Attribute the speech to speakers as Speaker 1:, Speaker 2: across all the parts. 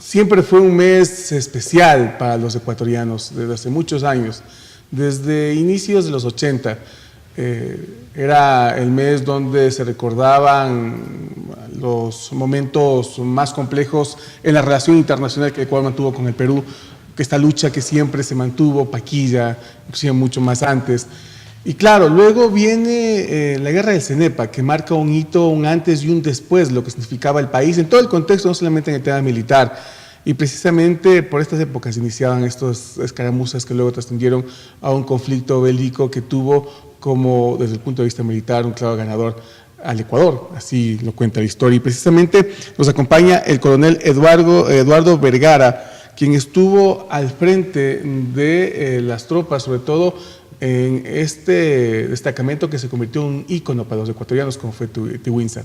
Speaker 1: siempre fue un mes especial para los ecuatorianos desde hace muchos años, desde inicios de los 80. Era el mes donde se recordaban los momentos más complejos en la relación internacional que Ecuador mantuvo con el Perú, que esta lucha que siempre se mantuvo, Paquilla, inclusive mucho más antes. Y claro, luego viene la guerra del Cenepa, que marca un hito, un antes y un después, lo que significaba el país, en todo el contexto, no solamente en el tema militar. Y precisamente por estas épocas iniciaban estas escaramuzas que luego trascendieron a un conflicto bélico que tuvo como, desde el punto de vista militar, un claro ganador al Ecuador, así lo cuenta la historia. Y precisamente nos acompaña el coronel Eduardo Vergara, quien estuvo al frente de las tropas, sobre todo en este destacamento que se convirtió en un ícono para los ecuatorianos, como fue Tiwinsa.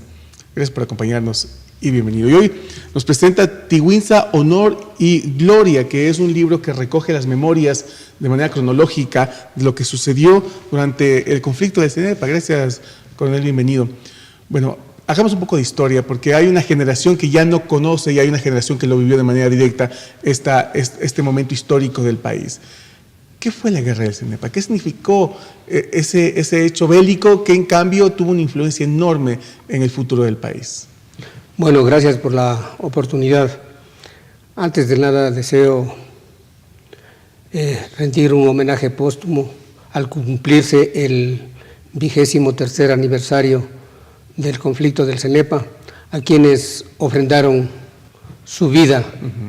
Speaker 1: Gracias por acompañarnos y bienvenido. Y hoy nos presenta Tiwinsa, Honor y Gloria, que es un libro que recoge las memorias de manera cronológica de lo que sucedió durante el conflicto de Cenepa. Gracias, coronel, bienvenido. Bueno, hagamos un poco de historia, porque hay una generación que ya no conoce y hay una generación que lo vivió de manera directa este momento histórico del país. ¿Qué fue la guerra del Cenepa? ¿Qué significó ese hecho bélico que en cambio tuvo una influencia enorme en el futuro del país?
Speaker 2: Bueno, gracias por la oportunidad. Antes de nada deseo rendir un homenaje póstumo al cumplirse el 23º aniversario del conflicto del Cenepa, a quienes ofrendaron su vida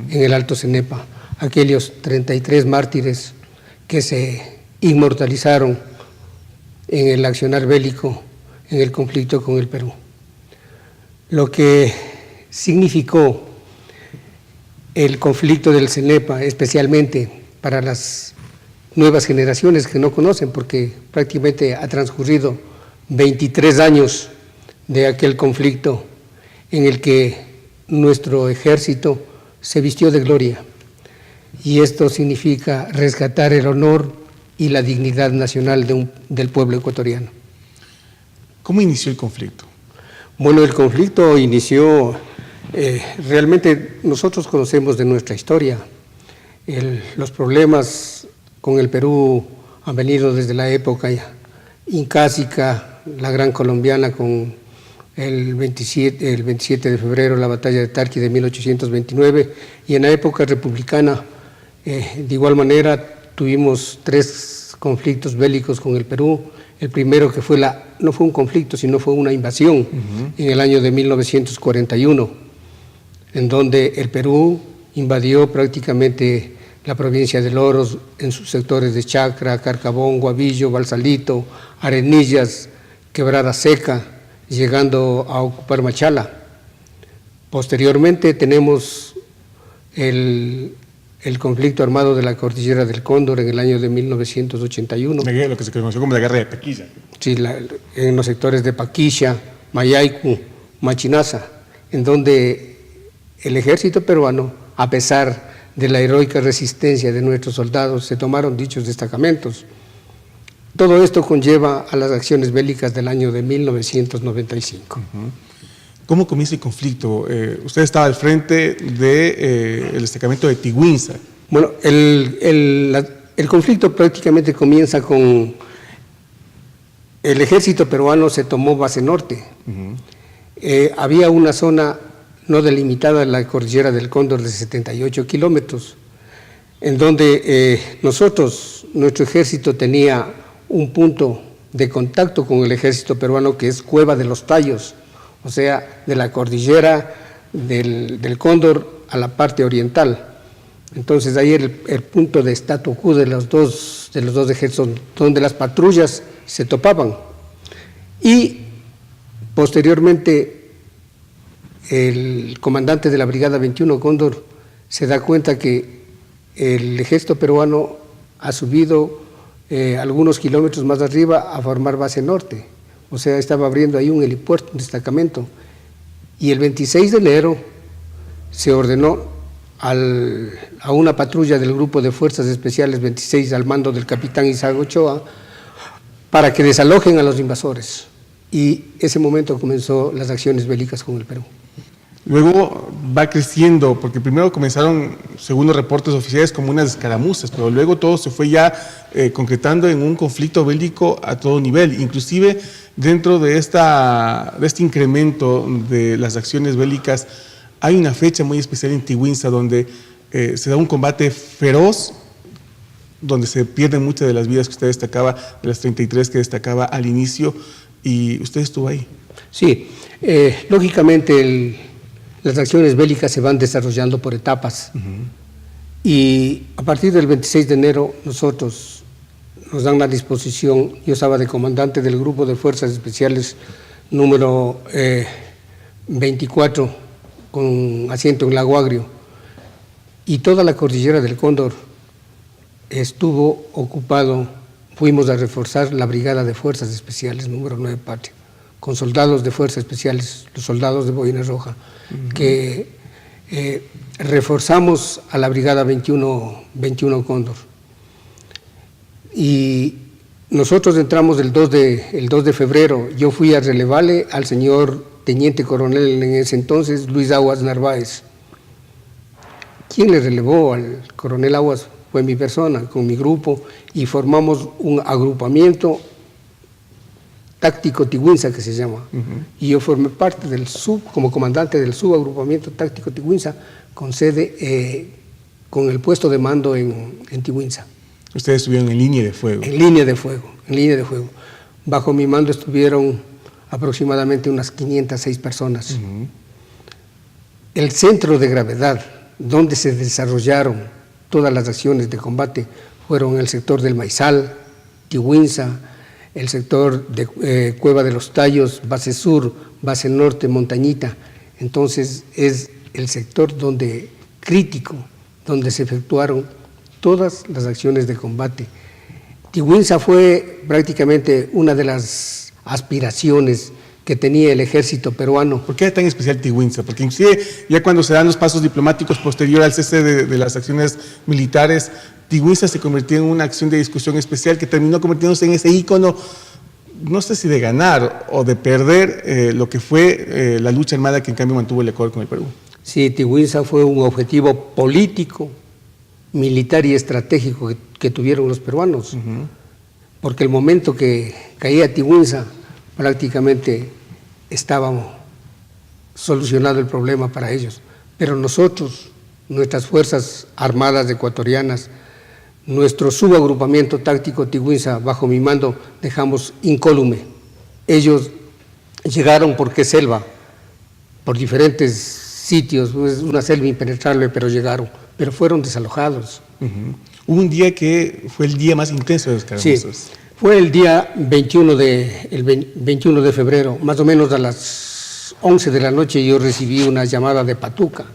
Speaker 2: en el Alto Cenepa, aquellos 33 mártires que se inmortalizaron en el accionar bélico en el conflicto con el Perú. Lo que significó el conflicto del Cenepa, especialmente para las nuevas generaciones que no conocen, porque prácticamente ha transcurrido 23 años de aquel conflicto en el que nuestro ejército se vistió de gloria. Y esto significa rescatar el honor y la dignidad nacional del pueblo ecuatoriano.
Speaker 1: ¿Cómo inició el conflicto?
Speaker 2: Bueno, el conflicto inició, realmente nosotros conocemos de nuestra historia. Los problemas con el Perú han venido desde la época incásica, la Gran Colombiana, con el 27 de febrero, la batalla de Tarqui de 1829, y en la época republicana, de igual manera, tuvimos 3 conflictos bélicos con el Perú. El primero que no fue un conflicto, sino fue una invasión en el año de 1941, en donde el Perú invadió prácticamente la provincia de Loros en sus sectores de Chacra, Carcabón, Guavillo, Balsalito, Arenillas, Quebrada Seca, llegando a ocupar Machala. Posteriormente tenemos el conflicto armado de la Cordillera del Cóndor en el año de 1981.
Speaker 1: Lo que se conoció como la guerra de Paquilla.
Speaker 2: Sí, en los sectores de Paquilla, Mayaicu, Machinaza, en donde el ejército peruano, a pesar de la heroica resistencia de nuestros soldados, se tomaron dichos destacamentos. Todo esto conlleva a las acciones bélicas del año de 1995.
Speaker 1: ¿Cómo comienza el conflicto? Usted estaba al frente del destacamento de Tiwinsa.
Speaker 2: Bueno, el conflicto prácticamente comienza con el ejército peruano se tomó base norte. Había una zona no delimitada en la Cordillera del Cóndor de 78 kilómetros, en donde nuestro ejército tenía un punto de contacto con el ejército peruano, que es Cueva de los Tallos, o sea, de la cordillera del Cóndor a la parte oriental. Entonces ahí era el punto de statu quo de los dos ejércitos, donde las patrullas se topaban. Y posteriormente el comandante de la Brigada 21 Cóndor se da cuenta que el ejército peruano ha subido algunos kilómetros más arriba a formar base norte. O sea, estaba abriendo ahí un helipuerto, un destacamento. Y el 26 de enero se ordenó a una patrulla del Grupo de Fuerzas Especiales 26 al mando del capitán Isaac Ochoa para que desalojen a los invasores. Y ese momento comenzó las acciones bélicas con el Perú.
Speaker 1: Luego va creciendo, porque primero comenzaron, según los reportes oficiales, como unas escaramuzas, pero luego todo se fue ya concretando en un conflicto bélico a todo nivel. Inclusive dentro de este incremento de las acciones bélicas, hay una fecha muy especial en Tiguinza donde se da un combate feroz, donde se pierden muchas de las vidas que usted destacaba, de las 33 que destacaba al inicio, y usted estuvo ahí.
Speaker 2: Sí, lógicamente las acciones bélicas se van desarrollando por etapas. Y a partir del 26 de enero nosotros nos dan la disposición, yo estaba de comandante del Grupo de Fuerzas Especiales número 24 con asiento en Lago Agrio, y toda la cordillera del Cóndor estuvo ocupado, fuimos a reforzar la Brigada de Fuerzas Especiales número 9 Patria, con soldados de Fuerzas Especiales, los soldados de Boina Roja, que reforzamos a la Brigada 21 Cóndor. Y nosotros entramos el 2 de febrero, yo fui a relevarle al señor teniente coronel en ese entonces, Luis Aguas Narváez. ¿Quién le relevó al coronel Aguas? Fue mi persona, con mi grupo, y formamos un agrupamiento táctico Tiguinza, que se llama. Y yo formé parte como comandante del subagrupamiento táctico Tiguinza, con sede, con el puesto de mando en Tiguinza.
Speaker 1: Ustedes estuvieron en línea de fuego.
Speaker 2: En línea de fuego. Bajo mi mando estuvieron aproximadamente unas 506 personas. El centro de gravedad, donde se desarrollaron todas las acciones de combate, fueron el sector del Maizal, Tiguinza, el sector de Cueva de los Tallos, base sur, base norte, Montañita. Entonces es el sector crítico, donde se efectuaron todas las acciones de combate. Tiguinza fue prácticamente una de las aspiraciones que tenía el ejército peruano.
Speaker 1: ¿Por qué era tan especial Tiguinza? Porque inclusive ya cuando se dan los pasos diplomáticos posterior al cese de las acciones militares, Tiguinza se convirtió en una acción de discusión especial que terminó convirtiéndose en ese ícono, no sé si de ganar o de perder lo que fue la lucha armada que en cambio mantuvo el Ecuador con el Perú.
Speaker 2: Sí, Tiguinza fue un objetivo político, militar y estratégico que tuvieron los peruanos, porque el momento que caía Tiguinza, prácticamente estábamos solucionado el problema para ellos. Pero nosotros, nuestras Fuerzas Armadas ecuatorianas, nuestro subagrupamiento táctico Tiguinza, bajo mi mando, dejamos incólume. Ellos llegaron porque selva, por diferentes sitios, es una selva impenetrable, pero llegaron, pero fueron desalojados.
Speaker 1: Hubo un día que fue el día más intenso de los escaramuzas.
Speaker 2: Sí. Fue el día 21 de febrero, más o menos a las 11 de la noche yo recibí una llamada de Patuca.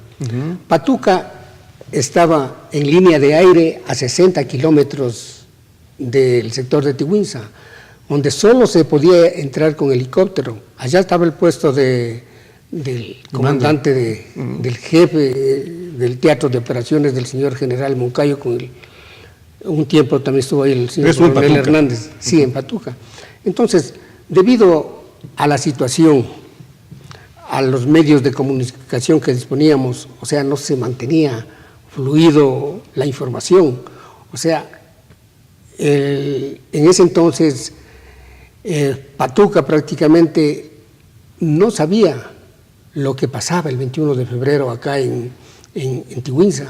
Speaker 2: Patuca estaba en línea de aire a 60 kilómetros del sector de Tiguinza, donde solo se podía entrar con helicóptero. Allá estaba el puesto del comandante, del jefe del teatro de operaciones del señor general Moncayo, con un tiempo también estuvo ahí el señor coronel Hernández, sí, en Patuca. Entonces, debido a la situación, a los medios de comunicación que disponíamos, o sea, no se mantenía fluido la información. O sea, en ese entonces, Patuca prácticamente no sabía lo que pasaba el 21 de febrero acá en Tiguinza.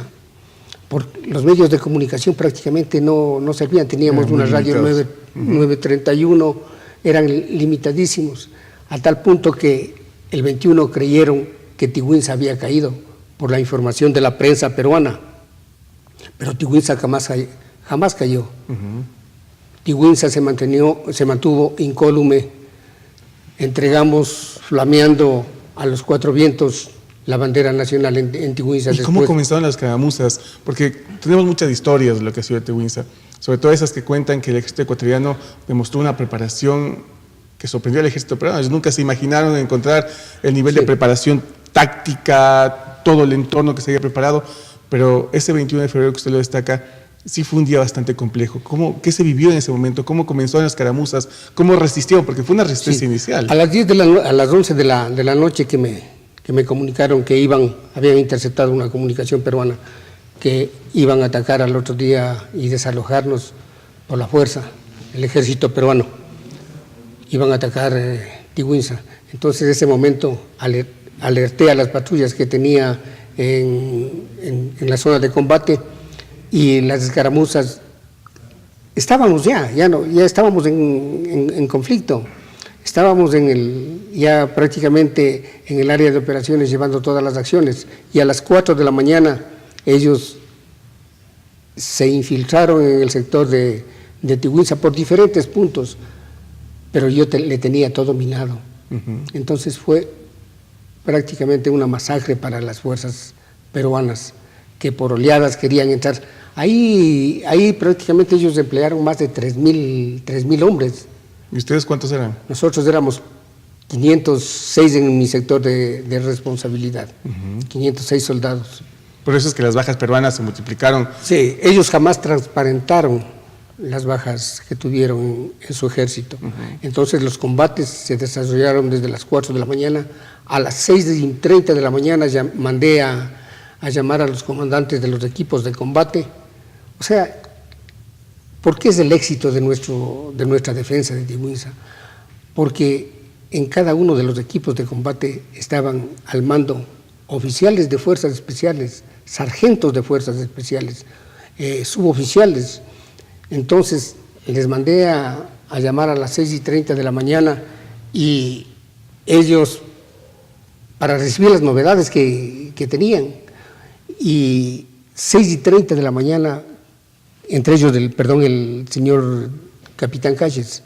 Speaker 2: Por los medios de comunicación prácticamente no servían, teníamos una radio 931, eran limitadísimos, a tal punto que el 21 creyeron que Tiguinza había caído por la información de la prensa peruana, pero Tiguinza jamás cayó. Tiguinza se mantuvo incólume, entregamos flameando a los cuatro vientos la bandera nacional en Tiguinza.
Speaker 1: ¿Y cómo comenzaron las escaramuzas? Porque tenemos muchas historias de lo que ha sido Tiguinza, sobre todo esas que cuentan que el ejército ecuatoriano demostró una preparación que sorprendió al ejército peruano. Ellos nunca se imaginaron encontrar el nivel de preparación táctica, todo el entorno que se había preparado, pero ese 21 de febrero que usted lo destaca, sí fue un día bastante complejo. ¿Qué se vivió en ese momento? ¿Cómo comenzaron las escaramuzas? ¿Cómo resistió? Porque fue una resistencia inicial.
Speaker 2: A las 11 de la noche que que me comunicaron que habían interceptado una comunicación peruana, que iban a atacar al otro día y desalojarnos por la fuerza, el ejército peruano. Iban a atacar Tiguinza. Entonces, en ese momento alerté a las patrullas que tenía en la zona de combate, y las escaramuzas, estábamos ya estábamos en conflicto, estábamos ya prácticamente en el área de operaciones llevando todas las acciones, y a las 4 de la mañana ellos se infiltraron en el sector de Tiguinza por diferentes puntos, pero yo le tenía todo minado. Entonces fue prácticamente una masacre para las fuerzas peruanas, que por oleadas querían entrar. Ahí prácticamente ellos emplearon más de 3.000 hombres.
Speaker 1: ¿Y ustedes cuántos eran?
Speaker 2: Nosotros éramos 506 en mi sector de responsabilidad, 506 soldados.
Speaker 1: Por eso es que las bajas peruanas se multiplicaron.
Speaker 2: Sí, ellos jamás transparentaron las bajas que tuvieron en su ejército. Entonces los combates se desarrollaron desde las 4 de la mañana. A las 6:30 de la mañana ya mandé a llamar a los comandantes de los equipos de combate. O sea, ¿por qué es el éxito de nuestra defensa de Tiguinza? Porque en cada uno de los equipos de combate estaban al mando oficiales de fuerzas especiales, sargentos de fuerzas especiales, suboficiales. Entonces les mandé a llamar a las 6:30 de la mañana, y ellos, para recibir las novedades que tenían, y 6:30 de la mañana, entre ellos el señor capitán Calles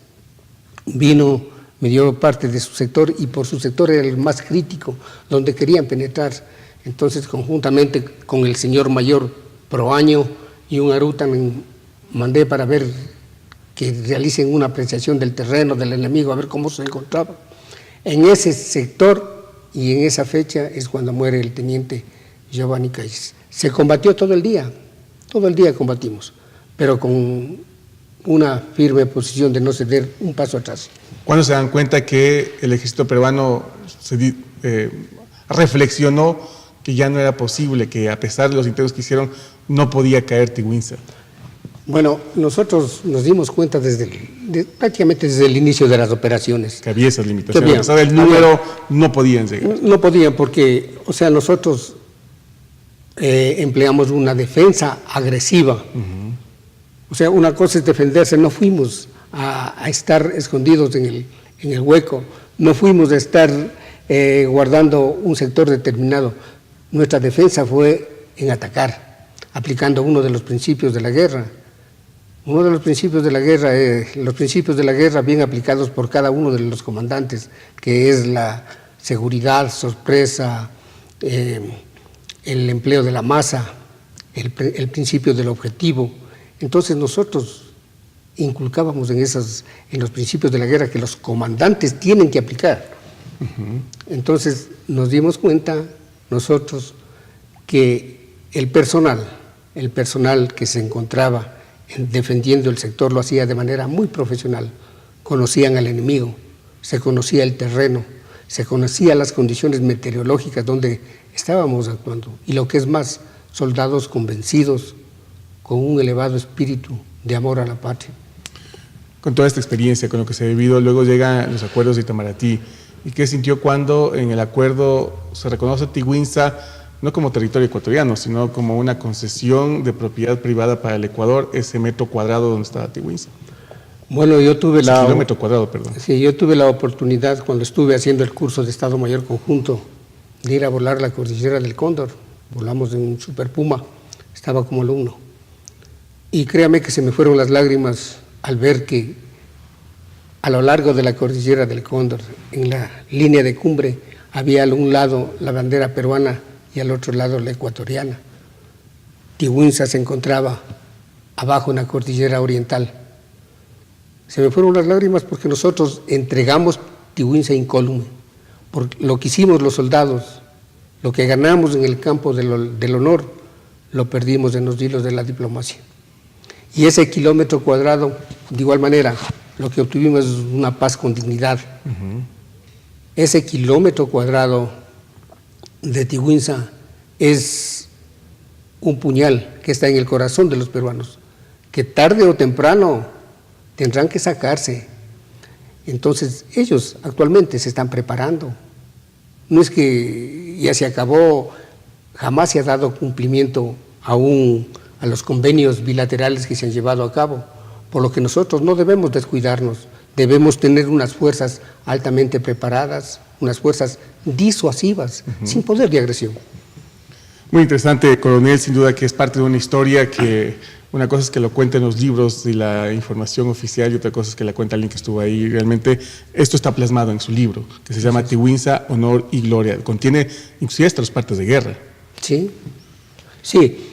Speaker 2: vino, me dio parte de su sector, y por su sector era el más crítico, donde querían penetrar. Entonces, conjuntamente con el señor mayor Proaño y un Aruta, mandé para ver que realicen una apreciación del terreno del enemigo, a ver cómo se encontraba. En ese sector y en esa fecha es cuando muere el teniente Giovanni Calles. Se combatió todo el día combatimos, pero con una firme posición de no ceder un paso atrás.
Speaker 1: ¿Cuándo se dan cuenta que el ejército peruano reflexionó que ya no era posible, que a pesar de los intentos que hicieron, no podía caer Tiguinza?
Speaker 2: Bueno, nosotros nos dimos cuenta prácticamente desde el inicio de las operaciones.
Speaker 1: Que había esas limitaciones. A pesar del número, no podían llegar.
Speaker 2: No podían porque, nosotros empleamos una defensa agresiva. O sea, una cosa es defenderse, no fuimos a estar escondidos en el hueco, no fuimos a estar guardando un sector determinado. Nuestra defensa fue en atacar, aplicando uno de los principios de la guerra. Uno de los principios de la guerra, los principios de la guerra bien aplicados por cada uno de los comandantes, que es la seguridad, sorpresa, el empleo de la masa, el principio del objetivo. Entonces nosotros inculcábamos en los principios de la guerra que los comandantes tienen que aplicar. Entonces nos dimos cuenta nosotros que el personal que se encontraba defendiendo el sector lo hacía de manera muy profesional. Conocían al enemigo, se conocía el terreno, se conocían las condiciones meteorológicas donde estábamos actuando. Y lo que es más, soldados convencidos, con un elevado espíritu de amor a la patria.
Speaker 1: Con toda esta experiencia, con lo que se ha vivido, luego llegan los acuerdos de Itamaraty. ¿Y qué sintió cuando en el acuerdo se reconoce Tiguinza no como territorio ecuatoriano, sino como una concesión de propiedad privada para el Ecuador, ese metro cuadrado donde estaba Tiguinza?
Speaker 2: Bueno, yo tuve
Speaker 1: kilómetro cuadrado, perdón.
Speaker 2: Sí, yo tuve la oportunidad cuando estuve haciendo el curso de Estado Mayor Conjunto de ir a volar la cordillera del Cóndor. Volamos en un Super Puma, estaba como alumno. Y créame que se me fueron las lágrimas al ver que a lo largo de la cordillera del Cóndor, en la línea de cumbre, había a un lado la bandera peruana y al otro lado la ecuatoriana. Tiguinza se encontraba abajo en la cordillera oriental. Se me fueron las lágrimas porque nosotros entregamos Tiguinza incólume, por lo que hicimos los soldados, lo que ganamos en el campo del honor, lo perdimos en los hilos de la diplomacia. Y ese kilómetro cuadrado, de igual manera, lo que obtuvimos es una paz con dignidad. Ese kilómetro cuadrado de Tiguinza es un puñal que está en el corazón de los peruanos, que tarde o temprano tendrán que sacarse. Entonces, ellos actualmente se están preparando. No es que ya se acabó, jamás se ha dado cumplimiento aún a los convenios bilaterales que se han llevado a cabo, por lo que nosotros no debemos descuidarnos, debemos tener unas fuerzas altamente preparadas, unas fuerzas disuasivas, sin poder de agresión.
Speaker 1: Muy interesante, coronel, sin duda que es parte de una historia que una cosa es que lo cuenten los libros y la información oficial y otra cosa es que la cuenta alguien que estuvo ahí. Realmente esto está plasmado en su libro, que se llama Tiguinza, Honor y Gloria. Contiene inclusive hasta las partes de guerra.
Speaker 2: Sí, sí.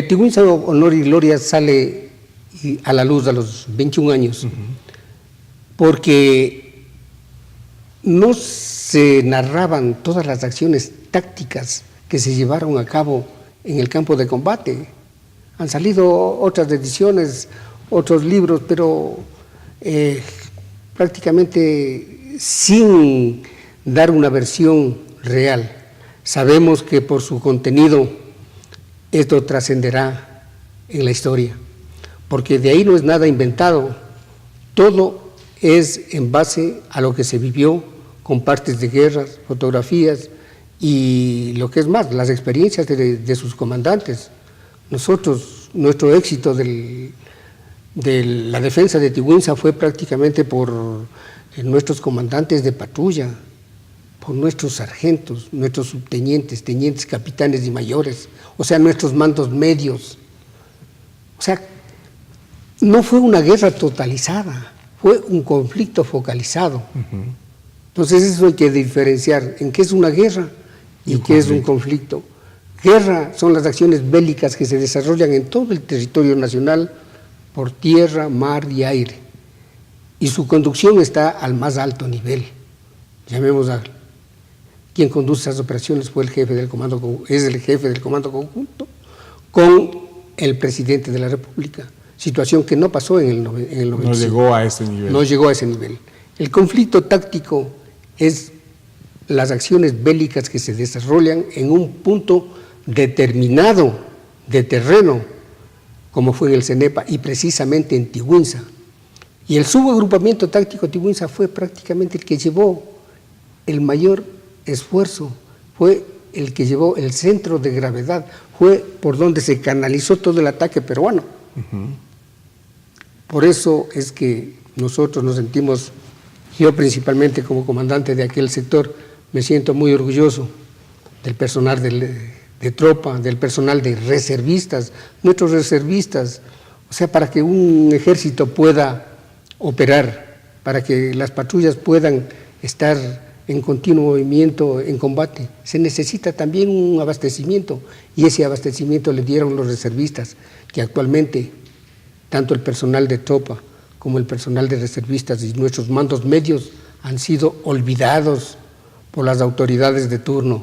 Speaker 2: Tiguinza, Honor y Gloria sale a la luz a los 21 años, porque no se narraban todas las acciones tácticas que se llevaron a cabo en el campo de combate. Han salido otras ediciones, otros libros, pero prácticamente sin dar una versión real. Sabemos que por su contenido esto trascenderá en la historia, porque de ahí no es nada inventado, todo es en base a lo que se vivió con partes de guerras, fotografías y lo que es más, las experiencias de sus comandantes. Nosotros, nuestro éxito de la defensa de Tiguinza fue prácticamente por nuestros comandantes de patrulla, por nuestros sargentos, nuestros subtenientes, tenientes, capitanes y mayores, o sea, nuestros mandos medios. O sea, no fue una guerra totalizada, fue un conflicto focalizado. Entonces eso hay que diferenciar en qué es una guerra y qué es un conflicto. Guerra son las acciones bélicas que se desarrollan en todo el territorio nacional por tierra, mar y aire. Y su conducción está al más alto nivel. Llamemos a quien conduce esas operaciones es el jefe del comando conjunto con el presidente de la República. Situación que no pasó en el 95.
Speaker 1: No llegó a ese nivel.
Speaker 2: No llegó a ese nivel. El conflicto táctico es las acciones bélicas que se desarrollan en un punto determinado de terreno, como fue en el CENEPA y precisamente en Tiguinza. Y el subagrupamiento táctico Tiguinza fue prácticamente el que llevó el mayor esfuerzo, fue el que llevó el centro de gravedad, fue por donde se canalizó todo el ataque peruano. Por eso es que nosotros nos sentimos, yo principalmente como comandante de aquel sector, me siento muy orgulloso del personal de tropa, del personal de reservistas, nuestros reservistas, o sea, para que un ejército pueda operar, para que las patrullas puedan estar en continuo movimiento, en combate, se necesita también un abastecimiento, y ese abastecimiento le dieron los reservistas, que actualmente tanto el personal de tropa como el personal de reservistas y nuestros mandos medios han sido olvidados por las autoridades de turno,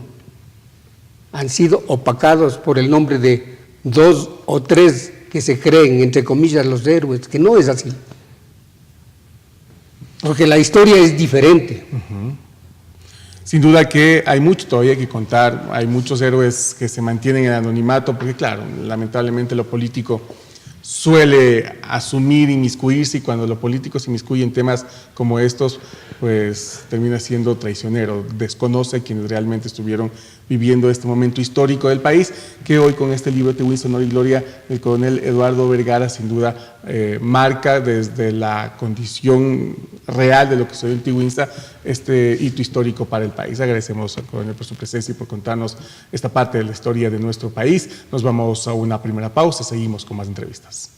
Speaker 2: han sido opacados por el nombre de 2 o 3 que se creen, entre comillas, los héroes, que no es así. Porque la historia es diferente.
Speaker 1: Sin duda que hay mucho todavía que contar, hay muchos héroes que se mantienen en anonimato, porque claro, lamentablemente lo político suele asumir, inmiscuirse, y cuando lo político se inmiscuye en temas como estos, pues termina siendo traicionero, desconoce a quienes realmente estuvieron viviendo este momento histórico del país, que hoy con este libro Tiguinza, Honor y Gloria, el coronel Eduardo Vergara sin duda marca desde la condición real de lo que soy en Tiguinza este hito histórico para el país. Agradecemos al coronel por su presencia y por contarnos esta parte de la historia de nuestro país. Nos vamos a una primera pausa, seguimos con más entrevistas.